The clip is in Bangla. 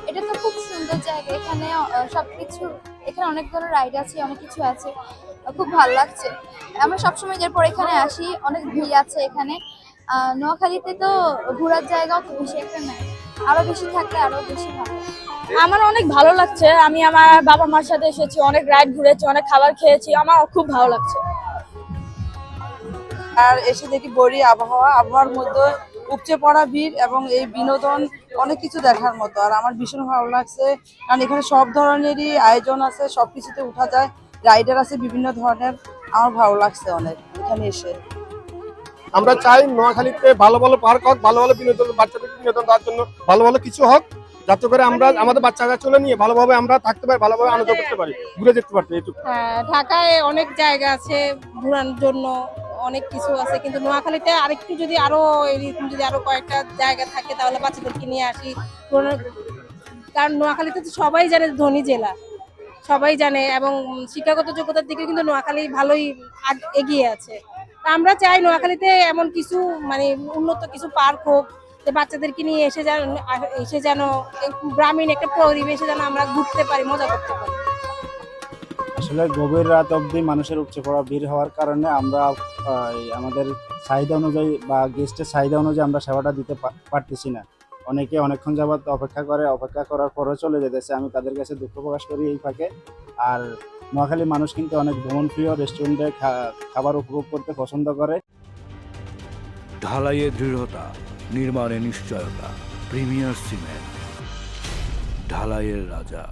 এটা তো খুব সুন্দর জায়গা। এখানে সবকিছু, এখানে অনেক ধরনের রাইড আছে, অনেক কিছু আছে। খুব ভালো লাগছে। আমরা সবসময় যার পর এখানে আসি, অনেক ভিড় আছে এখানে। নোয়াখালীতে তো ঘোরার জায়গা অত বেশি একটা নাই, আরো বেশি থাকলে আরো বেশি ভালো। আমার অনেক ভালো লাগছে। আমি আমার বাবা মার সাথে এসেছি, অনেক রাইড ঘুরেছি, অনেক খাবার খেয়েছি, আমার খুব ভালো লাগছে। আর এসে দেখি বড়ি আবহাওয়ার মধ্যে উপচে পড়া ভিড় এবং এই বিনোদন অনেক কিছু দেখার মতো। আর আমার ভীষণ ভালো লাগছে, কারণ এখানে সব ধরনেরই আয়োজন আছে, সবকিছুতে উঠা যায়, রাইডার আছে বিভিন্ন ধরনের। আমার ভালো লাগছে অনেক এখানে এসে। আমরা চাই নোয়াখালীতে ভালো ভালো পার্ক হোক, ভালো ভালো বিনোদন, বাচ্চাদের বিনোদন দেওয়ার জন্য ভালো ভালো কিছু হোক, যাতে করে আমরা আমাদের বাচ্চা কাচ্চা নিয়ে ভালোভাবে আমরা থাকতে পারি, ভালোভাবে আনন্দ করতে পারি, ঘুরে যেতে পারতে। এইটুকু। ঢাকায় অনেক জায়গা আছে ঘোরানোর জন্য, অনেক কিছু আছে, কিন্তু নোয়াখালীতে আরেকটু যদি আরো এরকম যদি আরো কয়েকটা জায়গা থাকে তাহলে বাচ্চাদেরকে নিয়ে আসি। কারণ নোয়াখালীতে তো সবাই জানে ধনী জেলা, সবাই জানে, এবং শিক্ষাগত যোগ্যতার দিকে কিন্তু নোয়াখালী ভালোই এগিয়ে আছে। আমরা চাই নোয়াখালীতে এমন কিছু মানে উন্নত কিছু পার্ক হোক, যে বাচ্চাদেরকে নিয়ে এসে যেন গ্রামীণ একটা পরিবেশে যেন আমরা ঘুরতে পারি, মজা করতে পারি। আসলে গভীর রাত অবধি মানুষের উপচে পড়া ভিড় হওয়ার কারণে আমরা আমাদের চাহিদা অনুযায়ী বা গেস্টের চাহিদা অনুযায়ী আমরা সেবাটা দিতে পারতেছি না। অনেকে অনেকক্ষণ যাবত অপেক্ষা করার পরেও চলে যেতেছে। আমি তাদের কাছে দুঃখ প্রকাশ করি এই ফাঁকে। আর নোয়াখালীর মানুষ কিন্তু অনেক ভ্রমণপ্রিয়, রেস্টুরেন্টে খাবার উপভোগ করতে পছন্দ করে। ঢালাইয়ে দৃঢ়তা, নির্মাণে নিশ্চয়তা, প্রিমিয়ার সিমেন্ট, ঢালাইয়ের রাজা।